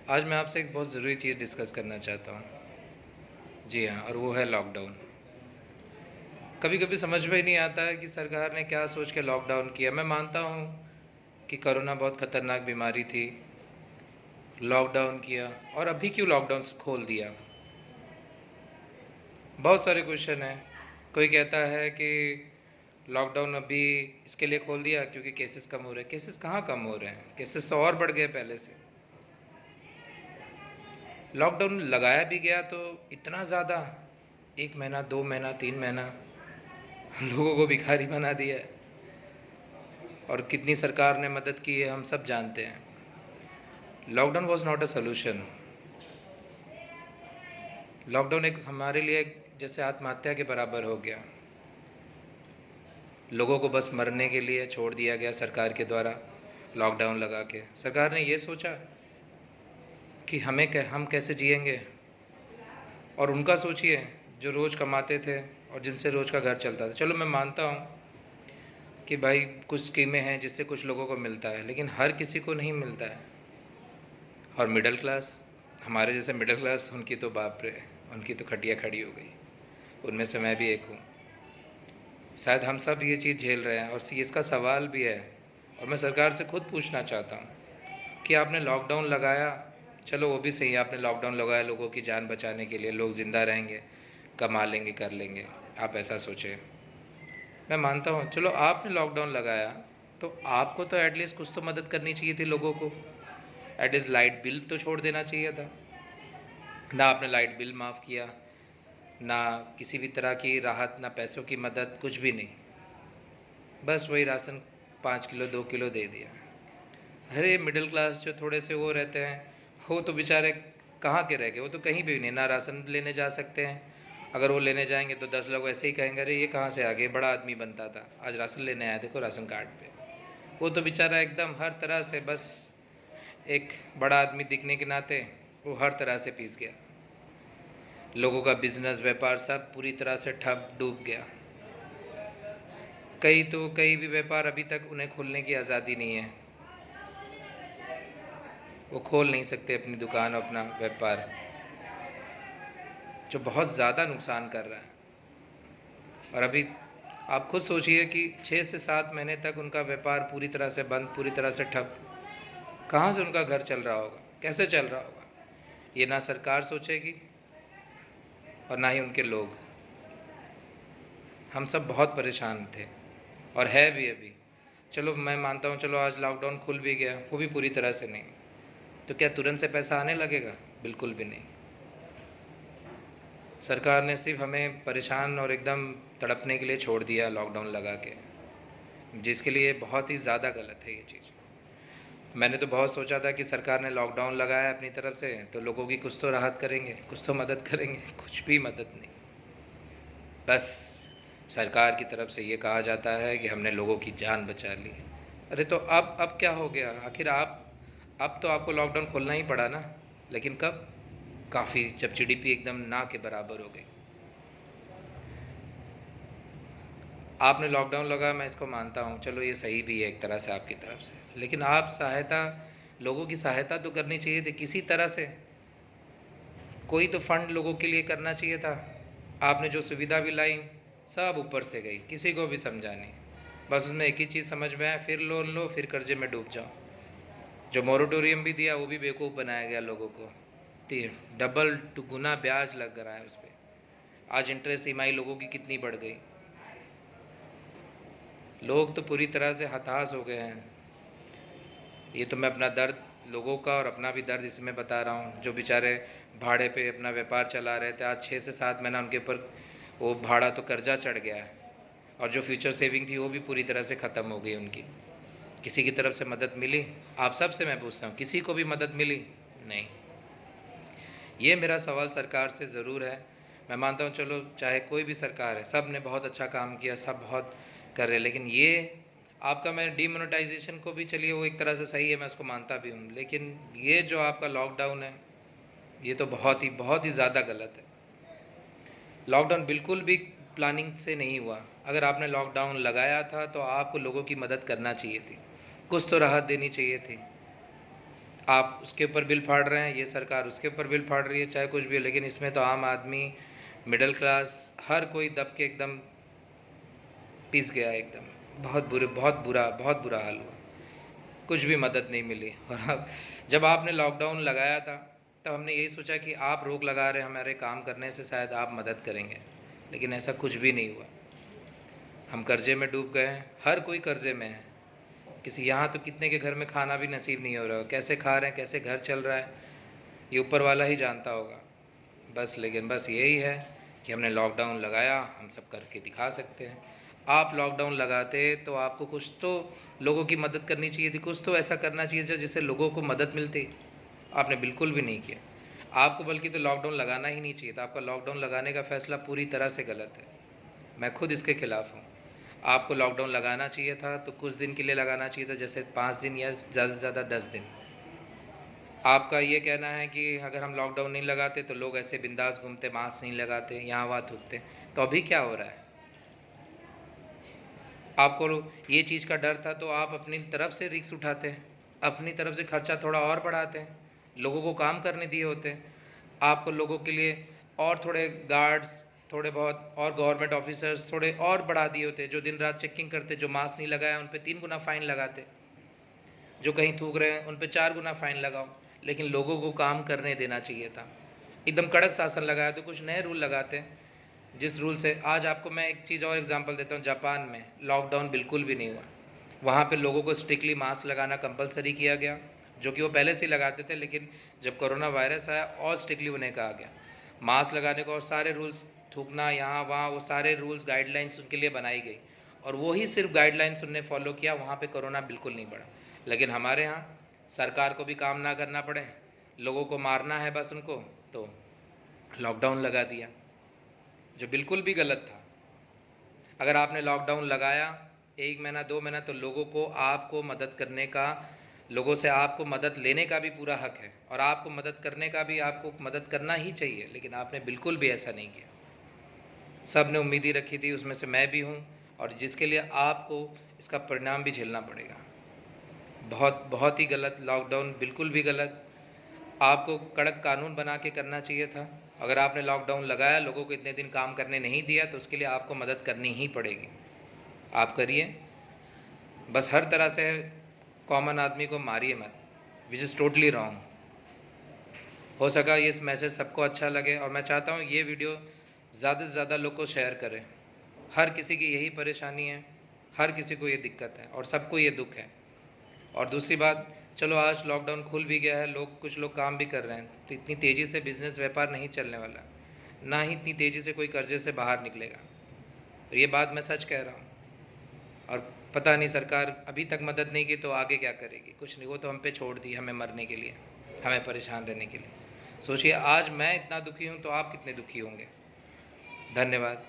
आज मैं आपसे एक बहुत ज़रूरी चीज़ डिस्कस करना चाहता हूँ। जी हाँ, और वो है लॉकडाउन। कभी कभी समझ में ही नहीं आता है कि सरकार ने क्या सोच के लॉकडाउन किया। मैं मानता हूँ कि कोरोना बहुत ख़तरनाक बीमारी थी, लॉकडाउन किया, और अभी क्यों लॉकडाउन खोल दिया। बहुत सारे क्वेश्चन हैं। कोई कहता है कि लॉकडाउन अभी इसके लिए खोल दिया क्योंकि केसेस कम हो रहे हैं। केसेस कहाँ कम हो रहे हैं, केसेस तो और बढ़ गए पहले से। लॉकडाउन लगाया भी गया तो इतना ज़्यादा, 1 महीना 2 महीना 3 महीना लोगों को भिखारी बना दिया है। और कितनी सरकार ने मदद की है हम सब जानते हैं। Lockdown was not a solution. Lockdown एक हमारे लिए जैसे आत्महत्या के बराबर हो गया। लोगों को बस मरने के लिए छोड़ दिया गया सरकार के द्वारा। लॉकडाउन लगा के सरकार ने ये सोचा कि हम कैसे जिएंगे, और उनका सोचिए जो रोज़ कमाते थे और जिनसे रोज़ का घर चलता था। चलो मैं मानता हूँ कि भाई कुछ स्कीमें हैं जिससे कुछ लोगों को मिलता है, लेकिन हर किसी को नहीं मिलता है। और मिडिल क्लास, हमारे जैसे मिडिल क्लास, उनकी तो बाप रे, उनकी तो खटिया खड़ी हो गई। उनमें से मैं भी एक हूँ। शायद हम सब ये चीज़ झेल रहे हैं, और इसका सवाल भी है। और मैं सरकार से खुद पूछना चाहता हूँ कि आपने लॉकडाउन लगाया, चलो वो भी सही है, आपने लॉकडाउन लगाया लोगों की जान बचाने के लिए, लोग ज़िंदा रहेंगे, कमा लेंगे, कर लेंगे, आप ऐसा सोचें। मैं मानता हूँ, चलो आपने लॉकडाउन लगाया तो आपको तो एटलीस्ट कुछ तो मदद करनी चाहिए थी लोगों को। एटलीस्ट लाइट बिल तो छोड़ देना चाहिए था। ना आपने लाइट बिल माफ़ किया, ना किसी भी तरह की राहत, ना पैसों की मदद, कुछ भी नहीं। बस वही राशन 5 किलो 2 किलो दे दिया। अरे मिडिल क्लास जो थोड़े से वो रहते हैं, वो तो बेचारे कहाँ के रह गए। वो तो कहीं भी नहीं, ना राशन लेने जा सकते हैं। अगर वो लेने जाएंगे तो 10 लोग ऐसे ही कहेंगे, अरे ये कहाँ से आ गए, बड़ा आदमी बनता था, आज राशन लेने आया, देखो राशन कार्ड पे। वो तो बेचारा एकदम हर तरह से, बस एक बड़ा आदमी दिखने के नाते वो हर तरह से पीस गया। लोगों का बिजनेस, व्यापार सब पूरी तरह से ठप डूब गया। कई भी व्यापार अभी तक उन्हें खोलने की आज़ादी नहीं है। वो खोल नहीं सकते अपनी दुकान, अपना व्यापार, जो बहुत ज़्यादा नुकसान कर रहा है। और अभी आप खुद सोचिए कि 6 से 7 महीने तक उनका व्यापार पूरी तरह से बंद, पूरी तरह से ठप। कहाँ से उनका घर चल रहा होगा, कैसे चल रहा होगा, ये ना सरकार सोचेगी और ना ही उनके लोग। हम सब बहुत परेशान थे और है भी अभी। चलो मैं मानता हूँ, चलो आज लॉकडाउन खुल भी गया, वो भी पूरी तरह से नहीं। तो क्या तुरंत से पैसा आने लगेगा? बिल्कुल भी नहीं। सरकार ने सिर्फ हमें परेशान और एकदम तड़पने के लिए छोड़ दिया लॉकडाउन लगा के, जिसके लिए बहुत ही ज़्यादा गलत है ये चीज़। मैंने तो बहुत सोचा था कि सरकार ने लॉकडाउन लगाया अपनी तरफ से तो लोगों की कुछ तो राहत करेंगे, कुछ तो मदद करेंगे। कुछ भी मदद नहीं। बस सरकार की तरफ से ये कहा जाता है कि हमने लोगों की जान बचा ली। अरे तो अब क्या हो गया आखिर? अब तो आपको लॉकडाउन खोलना ही पड़ा ना, लेकिन कब? काफ़ी, जब जीडीपी एकदम ना के बराबर हो गई। आपने लॉकडाउन लगा, मैं इसको मानता हूँ, चलो ये सही भी है एक तरह से आपकी तरफ से, लेकिन आप सहायता, लोगों की सहायता तो करनी चाहिए थी किसी तरह से। कोई तो फंड लोगों के लिए करना चाहिए था। आपने जो सुविधा भी लाई, सब ऊपर से गई, किसी को भी समझा नहीं। बस उसमें एक ही चीज़ समझ में आया, फिर लोन लो, फिर कर्जे में डूब जाओ। जो मोरेटोरियम भी दिया वो भी बेवकूफ़ बनाया गया लोगों को। डबल टू गुना ब्याज लग रहा है उस पर। आज इंटरेस्ट ईएमआई लोगों की कितनी बढ़ गई। लोग तो पूरी तरह से हताश हो गए हैं। ये तो मैं अपना दर्द, लोगों का और अपना भी दर्द इसमें बता रहा हूँ। जो बेचारे भाड़े पे अपना व्यापार चला रहे थे, आज 6 से 7 महीना उनके ऊपर वो भाड़ा तो कर्जा चढ़ गया है, और जो फ्यूचर सेविंग थी वो भी पूरी तरह से ख़त्म हो गई उनकी। किसी की तरफ से मदद मिली? आप सब से मैं पूछता हूँ, किसी को भी मदद मिली? नहीं। ये मेरा सवाल सरकार से ज़रूर है। मैं मानता हूँ, चलो चाहे कोई भी सरकार है, सब ने बहुत अच्छा काम किया, सब बहुत कर रहे, लेकिन ये आपका, मैं डीमोनेटाइजेशन को भी, चलिए वो एक तरह से सही है, मैं उसको मानता भी हूँ, लेकिन ये जो आपका लॉकडाउन है, ये तो बहुत ही ज़्यादा गलत है। लॉकडाउन बिल्कुल भी प्लानिंग से नहीं हुआ। अगर आपने लॉकडाउन लगाया था तो आपको लोगों की मदद करना चाहिए थी, कुछ तो राहत देनी चाहिए थी। आप उसके ऊपर बिल फाड़ रहे हैं, ये सरकार उसके ऊपर बिल फाड़ रही है, चाहे कुछ भी हो, लेकिन इसमें तो आम आदमी, मिडिल क्लास, हर कोई दब के एकदम पिस गया एकदम। बहुत बुरा हाल हुआ, कुछ भी मदद नहीं मिली। और अब जब आपने लॉकडाउन लगाया था तब हमने यही सोचा कि आप रोक लगा रहे हैं हमारे काम करने से, शायद आप मदद करेंगे, लेकिन ऐसा कुछ भी नहीं हुआ। हम कर्जे में डूब गए हैं, हर कोई कर्जे में है। किसी यहाँ तो कितने के घर में खाना भी नसीब नहीं हो रहा, कैसे खा रहे हैं, कैसे घर चल रहा है, ये ऊपर वाला ही जानता होगा। लेकिन बस यही है कि हमने लॉकडाउन लगाया, हम सब करके दिखा सकते हैं। आप लॉकडाउन लगाते तो आपको कुछ तो लोगों की मदद करनी चाहिए थी, कुछ तो ऐसा करना चाहिए था जिससे लोगों को मदद मिलती। आपने बिल्कुल भी नहीं किया। आपको बल्कि तो लॉकडाउन लगाना ही नहीं चाहिए था। आपका लॉकडाउन लगाने का फ़ैसला पूरी तरह से गलत है, मैं खुद इसके खिलाफ़ हूँ। आपको लॉकडाउन लगाना चाहिए था तो कुछ दिन के लिए लगाना चाहिए था, जैसे 5 दिन या ज़्यादा से ज़्यादा 10 दिन। आपका ये कहना है कि अगर हम लॉकडाउन नहीं लगाते तो लोग ऐसे बिंदास घूमते, मास्क नहीं लगाते, यहाँ वहाँ थूकते, तो अभी क्या हो रहा है? आपको ये चीज़ का डर था तो आप अपनी तरफ से रिस्क उठाते हैं, अपनी तरफ से खर्चा थोड़ा और बढ़ाते हैं, लोगों को काम करने दिए होते हैं। आपको लोगों के लिए और थोड़े गार्ड्स, थोड़े बहुत और गवर्नमेंट ऑफिसर्स थोड़े और बढ़ा दिए होते, जो दिन रात चेकिंग करते, जो मास्क नहीं लगाया उन पर 3 गुना फ़ाइन लगाते, जो कहीं थूक रहे हैं उन पर 4 गुना फ़ाइन लगाओ। लेकिन लोगों को काम करने देना चाहिए था। एकदम कड़क शासन लगाया तो कुछ नए रूल लगाते हैं, जिस रूल से आज आपको मैं एक चीज़ और एग्जांपल देता हूँ। जापान में लॉकडाउन बिल्कुल भी नहीं हुआ। वहाँ पे लोगों को स्ट्रिक्टली मास्क लगाना कंपलसरी किया गया, जो कि वो पहले से ही लगाते थे, लेकिन जब कोरोना वायरस आया और स्ट्रिक्टली उन्हें कहा गया मास्क लगाने को, और सारे रूल्स, थूकना यहाँ वहाँ, वो सारे रूल्स गाइडलाइंस उनके लिए बनाई गई, और वही सिर्फ गाइडलाइंस उनने फॉलो किया, वहाँ पे कोरोना बिल्कुल नहीं बढ़ा। लेकिन हमारे यहाँ सरकार को भी काम ना करना पड़े, लोगों को मारना है बस उनको, तो लॉकडाउन लगा दिया, जो बिल्कुल भी गलत था। अगर आपने लॉकडाउन लगाया 1 महीना 2 महीना, तो लोगों को आपको मदद करने का, लोगों से आपको मदद लेने का भी पूरा हक है, और आपको मदद करने का भी, आपको मदद करना ही चाहिए, लेकिन आपने बिल्कुल भी ऐसा नहीं किया। सब ने उम्मीद ही रखी थी, उसमें से मैं भी हूँ, और जिसके लिए आपको इसका परिणाम भी झेलना पड़ेगा। बहुत ही गलत लॉकडाउन, बिल्कुल भी गलत। आपको कड़क कानून बना के करना चाहिए था। अगर आपने लॉकडाउन लगाया, लोगों को इतने दिन काम करने नहीं दिया, तो उसके लिए आपको मदद करनी ही पड़ेगी। आप करिए, बस हर तरह से कॉमन आदमी को मारिए मत, विच इज़ टोटली रॉन्ग। हो सका ये मैसेज सबको अच्छा लगे, और मैं चाहता हूँ ये वीडियो ज़्यादा से ज़्यादा लोग को शेयर करें। हर किसी की यही परेशानी है, हर किसी को ये दिक्कत है, और सबको ये दुख है। और दूसरी बात, चलो आज लॉकडाउन खुल भी गया है, कुछ लोग काम भी कर रहे हैं, तो इतनी तेज़ी से बिज़नेस व्यापार नहीं चलने वाला, ना ही इतनी तेज़ी से कोई कर्जे से बाहर निकलेगा। और ये बात मैं सच कह रहा हूँ। और पता नहीं सरकार अभी तक मदद नहीं की तो आगे क्या करेगी, कुछ नहीं, वो तो हम पे छोड़ दी, हमें मरने के लिए, हमें परेशान रहने के लिए। सोचिए, आज मैं इतना दुखी हूँ तो आप कितने दुखी होंगे। धन्यवाद।